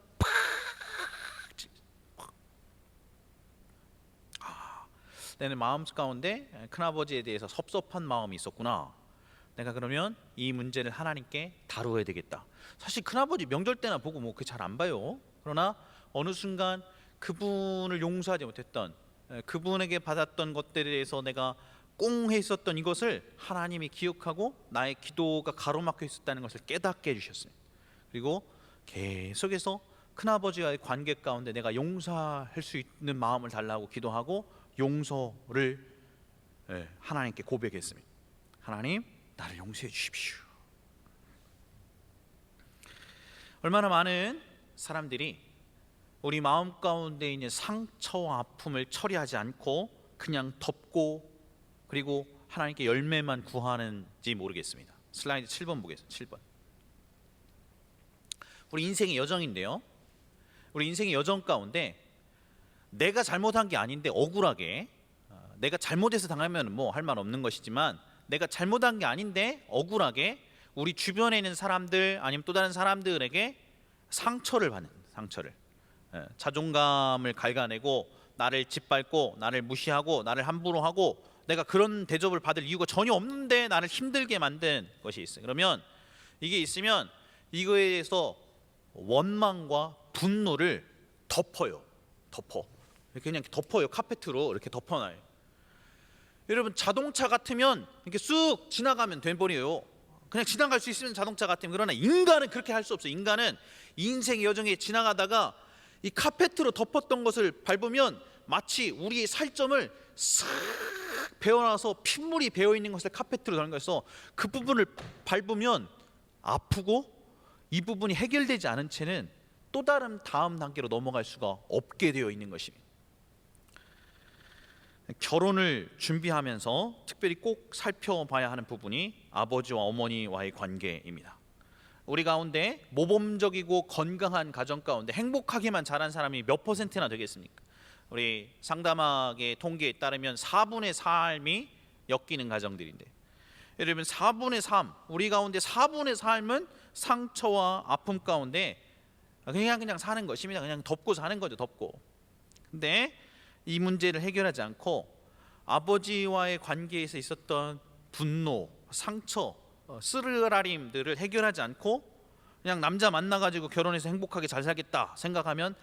내 마음 가운데 큰아버지에 대해서 섭섭한 마음이 있었구나. 내가 그러면 이 문제를 하나님께 다루어야 되겠다. 사실 큰아버지 명절 때나 보고 뭐 그 잘 안 봐요. 그러나 어느 순간 그분을 용서하지 못했던, 그분에게 받았던 것들에 대해서 내가 꽁해 있었던 이것을 하나님이 기억하고 나의 기도가 가로막혀 있었다는 것을 깨닫게 해주셨습니다. 그리고 계속해서 큰아버지와의 관계 가운데 내가 용서할 수 있는 마음을 달라고 기도하고 용서를 하나님께 고백했습니다. 하나님, 나를 용서해 주십시오. 얼마나 많은 사람들이 우리 마음 가운데 있는 상처와 아픔을 처리하지 않고 그냥 덮고 그리고 하나님께 열매만 구하는지 모르겠습니다. 슬라이드 7번 보겠습니다. 7번. 우리 인생의 여정인데요, 우리 인생의 여정 가운데 내가 잘못한 게 아닌데 억울하게, 내가 잘못해서 당하면 뭐 할 말 없는 것이지만, 내가 잘못한 게 아닌데 억울하게 우리 주변에 있는 사람들 아니면 또 다른 사람들에게 상처를 받는, 자존감을 갉아내고 나를 짓밟고 나를 무시하고 나를 함부로 하고 내가 그런 대접을 받을 이유가 전혀 없는데 나를 힘들게 만든 것이 있어요. 그러면 이게 있으면 이거에 대해서 원망과 분노를 덮어 이렇게 그냥 덮어요. 카페트로 이렇게 덮어놔요. 여러분, 자동차 같으면 이렇게 쑥 지나가면 돼버려요. 그냥 지나갈 수 있으면 자동차 같으면. 그러나 인간은 그렇게 할 수 없어요. 인간은 인생의 여정에 지나가다가 이 카페트로 덮었던 것을 밟으면 마치 우리의 살점을 싹 베어놔서 핏물이 배어있는 것을 카페트로 덮는 거여서 그 부분을 밟으면 아프고 이 부분이 해결되지 않은 채는 또 다른 다음 단계로 넘어갈 수가 없게 되어 있는 것입니다. 결혼을 준비하면서 특별히 꼭 살펴봐야 하는 부분이 아버지와 어머니와의 관계입니다. 우리 가운데 모범적이고 건강한 가정 가운데 행복하게만 자란 사람이 몇 %나 되겠습니까? 우리 상담학의 통계에 따르면 4분의 삶이 엮이는 가정들인데, 여러분 4분의 3, 우리 가운데 4분의 삶은 상처와 아픔 가운데 그냥 사는 것입니다. 그냥 덮고 사는 거죠. 덮고. 근데 이 문제를 해결하지 않고 아버지와의 관계에서 있었던 분노, 상처, 쓰르라림들을 해결하지 않고 그냥 남자 만나가지고 결혼해서 행복하게 잘 살겠다 생각하면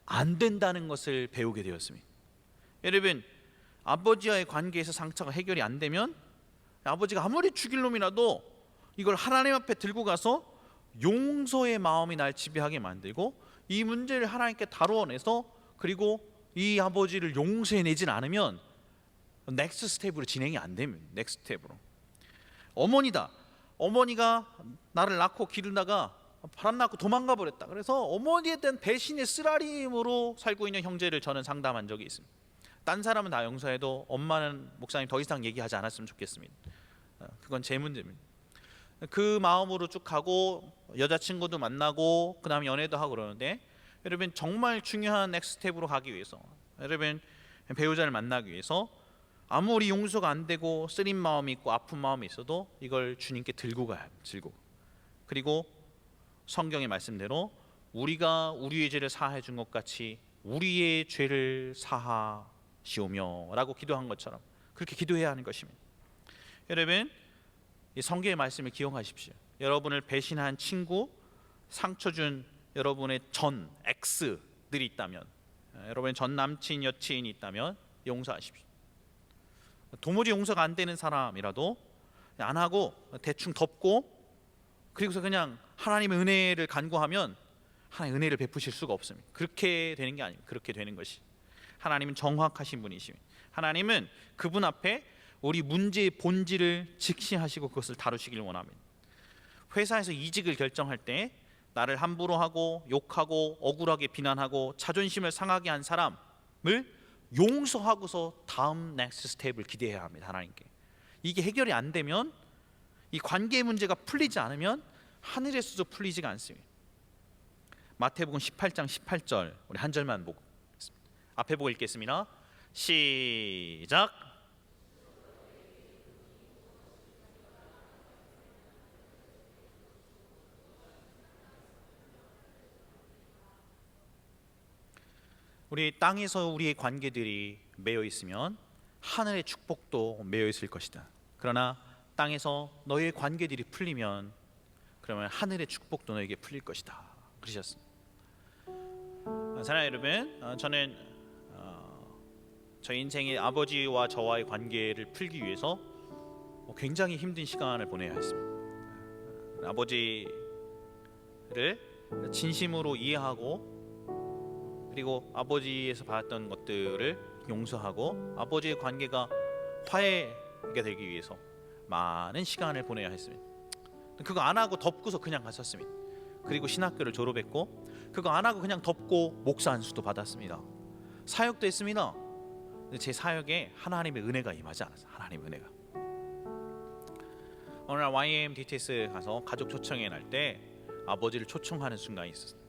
안 된다는 것을 배우게 되었습니다. 여러분, 아버지와의 관계에서 상처가 해결이 안 되면 아버지가 아무리 죽일 놈이라도 이걸 하나님 앞에 들고 가서 용서의 마음이 날 지배하게 만들고 이 문제를 하나님께 다루어내서 그리고 이 아버지를 용서해내진 않으면 넥스트 스텝으로 진행이 안 됩니다. 넥스트 스텝으로. 어머니다. 어머니가 나를 낳고 기르다가 바람났고 도망가 버렸다. 그래서 어머니에 대한 배신의 쓰라림으로 살고 있는 형제를 저는 상담한 적이 있습니다. 딴 사람은 다 용서해도 엄마는 목사님 더 이상 얘기하지 않았으면 좋겠습니다. 그건 제 문제입니다. 그 마음으로 쭉 가고 여자친구도 만나고 그 다음에 연애도 하고 그러는데, 여러분 정말 중요한 넥스트 스텝으로 가기 위해서, 여러분 배우자를 만나기 위해서 아무리 용서가 안 되고 쓰린 마음이 있고 아픈 마음이 있어도 이걸 주님께 들고 가야 들고. 그리고 성경의 말씀대로 우리가 우리의 죄를 사하여 준 것 같이 우리의 죄를 사하시오며라고 기도한 것처럼 그렇게 기도해야 하는 것입니다. 여러분, 이 성경의 말씀을 기억하십시오. 여러분을 배신한 친구, 상처 준 여러분의 전 X들이 있다면, 여러분의 전 남친, 여친이 있다면 용서하십시오. 도무지 용서가 안 되는 사람이라도 안 하고 대충 덮고 그리고서 그냥 하나님의 은혜를 간구하면 하나님의 은혜를 베푸실 수가 없습니다. 그렇게 되는 게 아닙니다. 그렇게 되는 것이 하나님은 정확하신 분이십니다. 하나님은 그분 앞에 우리 문제의 본질을 직시하시고 그것을 다루시길 원합니다. 회사에서 이직을 결정할 때 나를 함부로 하고 욕하고 억울하게 비난하고 자존심을 상하게 한 사람을 용서하고서 다음 넥스트 스텝을 기대해야 합니다. 하나님께. 이게 해결이 안 되면, 이 관계 문제가 풀리지 않으면 하늘에서도 풀리지가 않습니다. 마태복음 18장 18절 우리 한 절만 보고 앞에 보고 읽겠습니다. 시작. 우리 땅에서 우리의 관계들이 매여 있으면 하늘의 축복도 매여 있을 것이다. 그러나 땅에서 너의 관계들이 풀리면 그러면 하늘의 축복도 너에게 풀릴 것이다. 그러셨습니다. 사랑하는 여러분, 저는 저희 인생의 아버지와 저와의 관계를 풀기 위해서 굉장히 힘든 시간을 보내야 했습니다. 아버지를 진심으로 이해하고 그리고 아버지에서 받았던 것들을 용서하고 아버지의 관계가 화해가 되기 위해서 많은 시간을 보내야 했습니다. 그거 안 하고 덮고서 그냥 갔었습니다. 그리고 신학교를 졸업했고 그거 안 하고 그냥 덮고 목사 안수도 받았습니다. 사역도 했습니다. 근데 제 사역에 하나님의 은혜가 임하지 않았어요. 하나님의 은혜가. 어느 날 YM DTS 가서 가족 초청회 날 때 아버지를 초청하는 순간이 있었어요.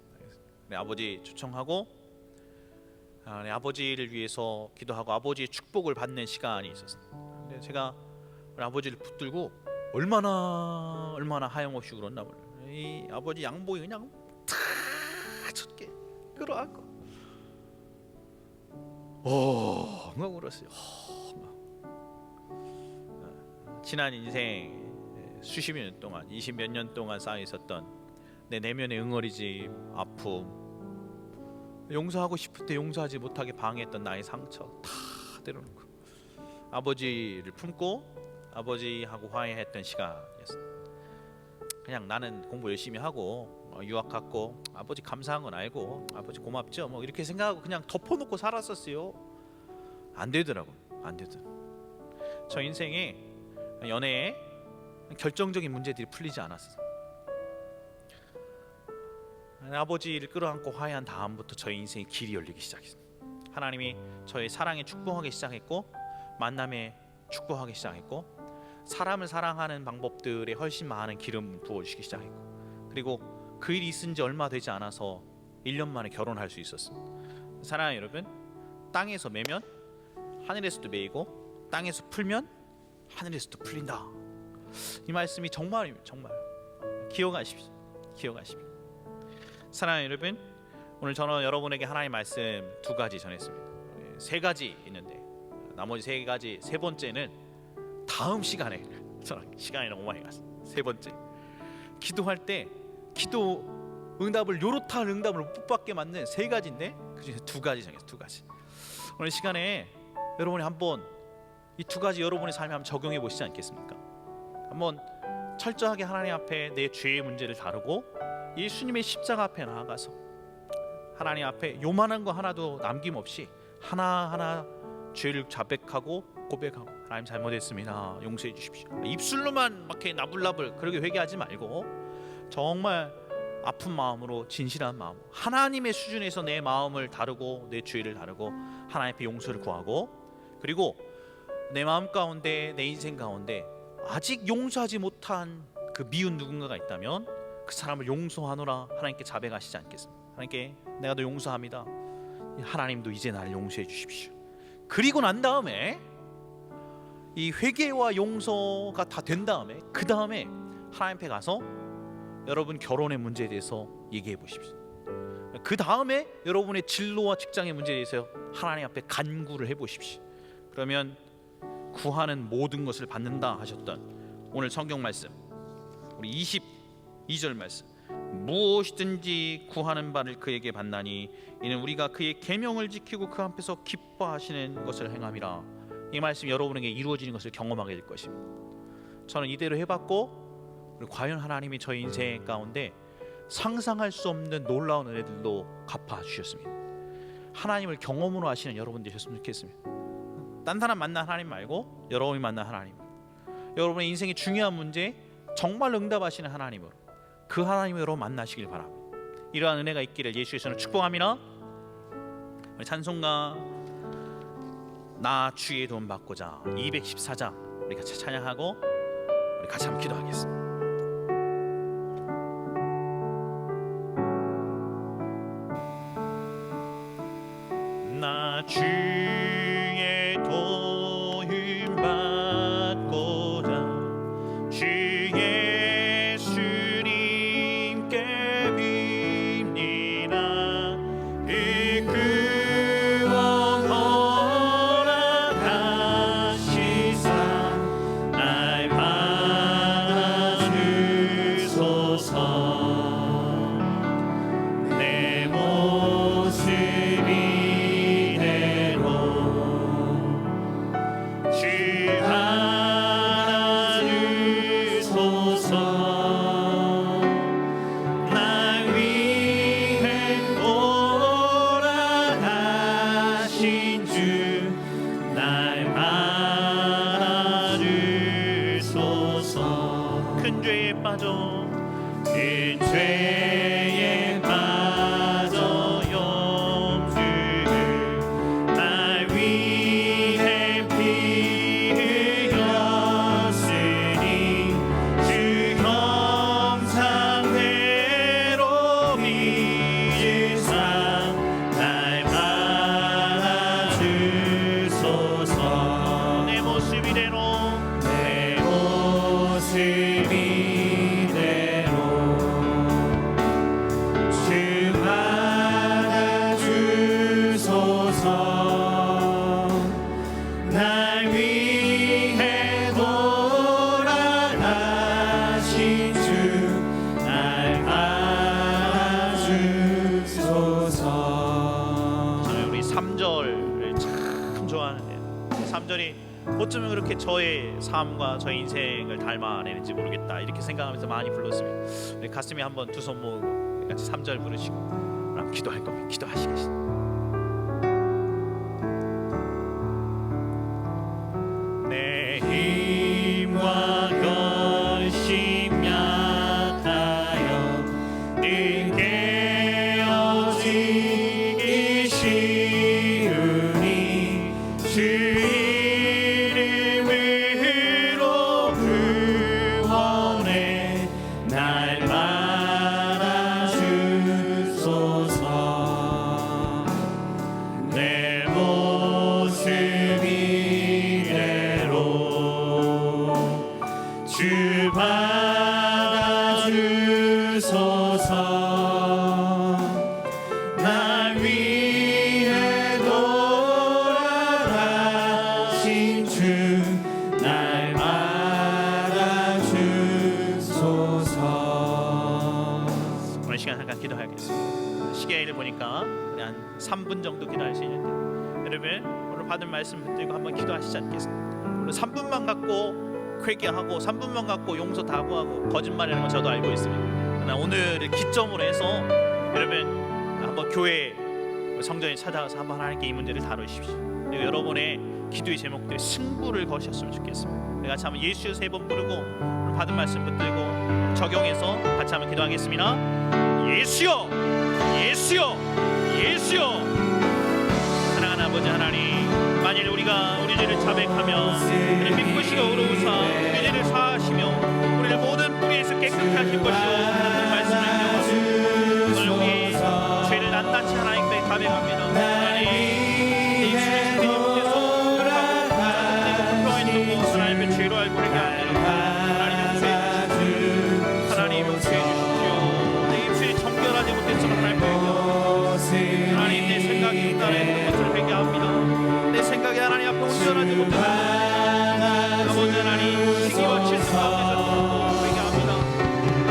아버지 초청하고 아버지를 위해서 기도하고 아버지의 축복을 받는 시간이 있었어요. 근데 제가 우리 아버지를 붙들고 얼마나 하염없이 울었나 몰라요. 이 아버지 양복이 그냥 다 젖게 끌어안고 막 울었어요. 지난 인생 수십 년 동안 20몇 년 동안 쌓여 있었던 내 내면의 응어리짐, 아픔, 용서하고 싶을 때 용서하지 못하게 방해했던 나의 상처 다 내려놓고 아버지를 품고 아버지하고 화해했던 시간이었어요. 그냥 나는 공부 열심히 하고 유학 갔고 아버지 감사한 건 알고 아버지 고맙죠 뭐 이렇게 생각하고 그냥 덮어놓고 살았었어요. 안 되더라고. 안 되더라고. 저 인생에 연애에 결정적인 문제들이 풀리지 않았어. 아버지를 끌어안고 화해한 다음부터 저의 인생의 길이 열리기 시작했어요. 하나님이 저의 사랑에 축복하기 시작했고 만남에 축복하기 시작했고 사람을 사랑하는 방법들에 훨씬 많은 기름 부어주시기 시작했고 그리고 그 일이 있은 지 얼마 되지 않아서 1년 만에 결혼할 수 있었습니다. 사랑하는 여러분, 땅에서 매면 하늘에서도 매이고 땅에서 풀면 하늘에서도 풀린다. 이 말씀이 정말입니다. 정말 기억하십시오. 기억하십시오. 사랑하는 여러분, 오늘 저는 여러분에게 하나님의 말씀 2가지 전했습니다. 3가지 있는데 나머지 3가지 세 번째는 다음 시간에 저는 시간이 너무 많이 갔어요. 3번째 기도할 때 기도 응답을 요렇다 응답을 못 받게 만든 3가지인데 그중에 2가지 정했어요. 2가지. 오늘 시간에 여러분이 한번 이 2가지 여러분의 삶에 한번 적용해 보시지 않겠습니까? 한번 철저하게 하나님 앞에 내 죄의 문제를 다루고 예수님의 십자가 앞에 나아가서 하나님 앞에 요만한 거 하나도 남김없이 하나하나 죄를 자백하고 고백하고 하나님 잘못했습니다. 용서해 주십시오. 입술로만 막 이렇게 나불나불 그렇게 회개하지 말고 정말 아픈 마음으로 진실한 마음 하나님의 수준에서 내 마음을 다루고 내 죄를 다루고 하나님 앞에 용서를 구하고 그리고 내 마음 가운데 내 인생 가운데 아직 용서하지 못한 그 미운 누군가가 있다면 그 사람을 용서하노라 하나님께 자백하시지 않겠습니까? 하나님께 내가 너 용서합니다. 하나님도 이제 나를 용서해 주십시오. 그리고 난 다음에 이 회개와 용서가 다 된 다음에 그 다음에 하나님 앞에 가서 여러분 결혼의 문제에 대해서 얘기해 보십시오. 그 다음에 여러분의 진로와 직장의 문제에 대해서 하나님 앞에 간구를 해 보십시오. 그러면 구하는 모든 것을 받는다 하셨던 오늘 성경 말씀, 우리 22절 말씀, 무엇이든지 구하는 바를 그에게 받나니 이는 우리가 그의 계명을 지키고 그 앞에서 기뻐하시는 것을 행함이라. 이 말씀 여러분에게 이루어지는 것을 경험하게 될 것입니다. 저는 이대로 해봤고 과연 하나님이 저희 인생 가운데 상상할 수 없는 놀라운 은혜들로 갚아주셨습니다. 하나님을 경험으로 하시는 여러분 되셨으면 좋겠습니다. 딴 사람 만난 하나님 말고 여러분이 만난 하나님, 여러분의 인생의 중요한 문제 정말 응답하시는 하나님으로, 그 하나님을 여러분 만나시길 바랍니다. 이러한 은혜가 있기를 예수에서는 축복합니다. 우리 찬송가 나 주의 도움 받고자 214장 우리 같이 찬양하고 우리 같이 한번 기도하겠습니다. 나 주의 도움 받고자 주 예수님께 빕니다. 이끌어 허락하시사 날 받아주소서. 내 모습이 큰 죄에 빠져 영주를 날 위해 피 흘렸으니 주 형상대로 믿으사 날 받아주소서. 내 모습 이대로 주 받아주소서. 날 위해 돌아가신 주 날 받아주소서. 저는 우리 3절을 참 좋아하는데요. 3절이 어쩌면 그렇게 저의 삶과 저의 인생을 닮아내는지 모르겠다 이렇게 생각하면서 많이 불렀습니다. 우리 가슴에 한번 두 손 모으고 같이 3절 부르시고 그럼 기도할 겁니다. 기도하시겠습니다. 내 힘과 결심 약하여 늘 깨어지기 쉬우니 주 이름으로 구원해 날 받아주소서. 내 모습 이대로 주 받아주소서. 날 위해 돌아가신 주 날 받아주소서. 오늘 시간 잠깐 기도하겠습니다. 시계를 보니까 우리 한 3분 정도 기도할 수 있는데 여러분 오늘 받은 말씀 붙들고 한번 기도하시지 않겠습니까? 오늘 3분만 갖고 회개하고 3분만 갖고 용서 다 구하고 거짓말이라는 건 저도 알고 있습니다. 그러나 오늘을 기점으로 해서 여러분 한번 교회 성전에 찾아가서 한번 하나님께 이 문제를 다루십시오. 그리고 여러분의 기도의 제목들 승부를 거셨으면 좋겠습니다. 내가 같이 한번 예수 3번 부르고 오늘 받은 말씀 붙들고 적용해서 같이 한번 기도하겠습니다. 예수여, 예수여, 예수여. 사랑하는 아버지 하나님, 만일 우리가 우리 죄를 자백하며 우리 믿으시고 의로우사 우리 죄를 사하시며 우리를 모든 뿌리에서 깨끗게 하실 것이요 말씀을 기억하시고 오늘 우리 죄를 낱낱이 하나님께 자백합니다. 하나님, 예수의 이름으로 불평했던 것 알고 회개합니다. 하나님 용서해 주십시오. 내 입술이 정결하지 못했으면 하나님 회개합니다. 하나님 내 생각이 음란했던 것을 회개합니다. 내 생각이 하나님 앞에 온전하지 못했습니다. 아버지 하나님 시기와 질투 가운데서 회개합니다.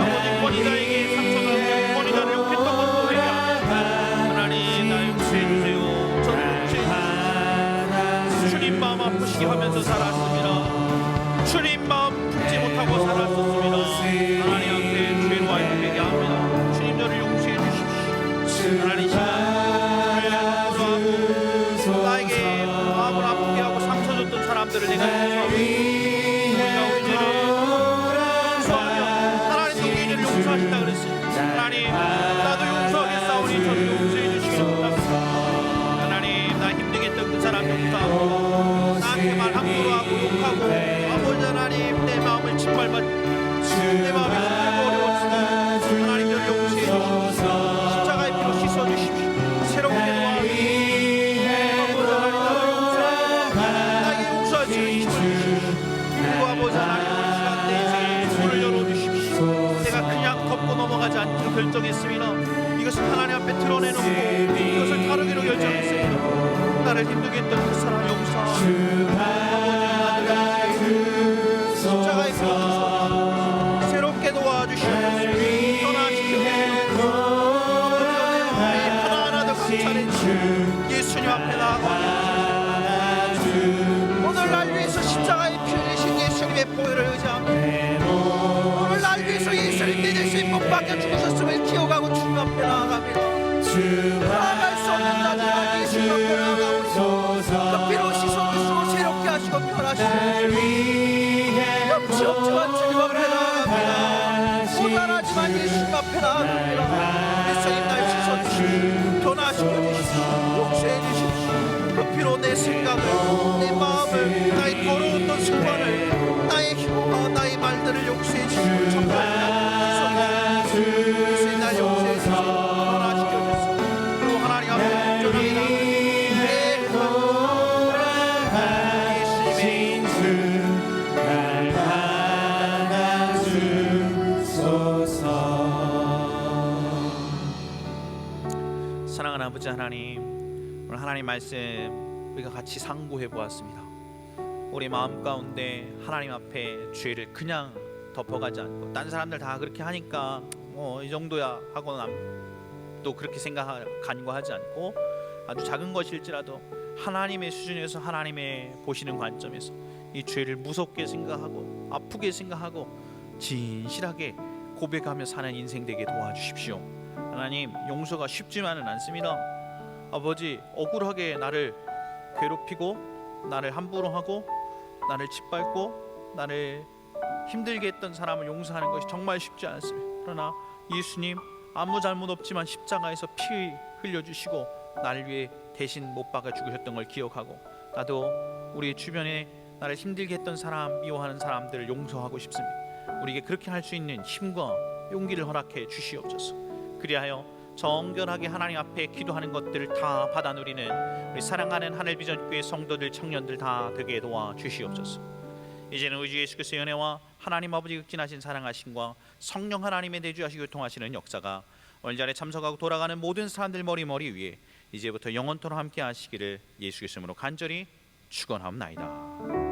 아버지 권위자에게 상처가 권위자를 욕했던 것도 회개합니다. 하나님 나 용서해 주세요. 저를 용서해 주시오. 주님 마음 아프시게 하면서 살았습니다. 주님 마음 품지 못하고 살았었습니다. 하나님 앞에 죄로 알고 회개합니다. 주님 저를 용서해 주십시오. 하나님 나에게 마음을 아프게 하고 상처 줬던 사람들을 내가 용서하고 우리가 우리 죄를 용서하며 하나님도 우리 죄를 용서하신다 그랬습니다. 하나님 나도 용서하겠사오니 저를 용서해 주시옵소서. 하나님 나 힘들게 했던 그 사람 용서하고 나한테 말 함부로 하고 욕하고 아버지 하나님 내 마음을 짓밟아 내 마음이 힘들고 어려웠습니다. 하나님 저를 용서해 주십시오. 십자가의 피로 씻어주십시오. 새롭게 도와주십시오. 아버지 하나님 나를 용서하고 나에게 용서하시는 힘을 주십시오. 그리고 아버지 하나님 오늘 시간 내 인생의 문을 열어주십시오. 내가 그냥 덮고 넘어가지 않기로 결정했습니다. 이것을 하나님 앞에 드러내놓고 이것을 다루기로 결정했습니다. 나를 힘들게 했던 그 사람 용서하고 아버지 나를 십자가에 피로 새롭게 도와주시옵소서. 떠나시옵소서. 하나하나 더 감사해 예수님 앞에 나아가 오늘 날 위해서 십자가에 피 흘리신 예수님의 보혈을 의지합니다. 오늘 날 위해서 예수님 내 대신 못 박혀 죽으셨음을 기억하고 주님 앞에 나아갑니다. 나아갈 수 없는 자들아 예수님 앞에 나아가오니 그 피로 씻어주시고 새롭게 하시고 변하시옵소서. 염치 없지만 주님 앞에 나아갑니다. 고단하지만 예수님 앞에 나아갑니다. 예수님 날 씻어주시고 변화시켜 주십시오. 용서해 주십시오. 그 피로 내 생각을 내 마음을 나의 더러웠던 습관을 나의 힘과 나의 말들을 용서해 주시고 정말 예수님 날 용서해 주시고 변화시켜 주십시오. 그리고 하나님 앞에 온전합니다. 사랑하는 아버지 하나님, 오늘 하나님 말씀 우리가 같이 상고해 보았습니다. 우리 마음 가운데 하나님 앞에 죄를 그냥 덮어가지 않고 딴 사람들 다 그렇게 하니까 뭐 이 정도야 하고 또 그렇게 간과하지 않고 아주 작은 것일지라도 하나님의 수준에서 하나님의 보시는 관점에서 이 죄를 무섭게 생각하고 아프게 생각하고 진실하게 고백하며 사는 인생 되게 도와주십시오. 하나님 용서가 쉽지만은 않습니다. 아버지 억울하게 나를 괴롭히고 나를 함부로 하고 나를 짓밟고 나를 힘들게 했던 사람을 용서하는 것이 정말 쉽지 않습니다. 그러나 예수님 아무 잘못 없지만 십자가에서 피 흘려주시고 나를 위해 대신 못 박아 죽으셨던 걸 기억하고 나도 우리 주변에 나를 힘들게 했던 사람 미워하는 사람들을 용서하고 싶습니다. 우리에게 그렇게 할 수 있는 힘과 용기를 허락해 주시옵소서. 그리하여 정결하게 하나님 앞에 기도하는 것들을 다 받아 누리는 우리 사랑하는 하늘비전교회 성도들 청년들 다 되게 도와 주시옵소서. 이제는 우리 주 예수 그리스도의 은혜와 하나님 아버지 극진하신 사랑하심과 성령 하나님의 내주하시고 교통하시는 역사가 오늘 자리에 참석하고 돌아가는 모든 사람들 머리 위에 이제부터 영원토록 함께 하시기를 예수 그리스도로 간절히 축원합니다.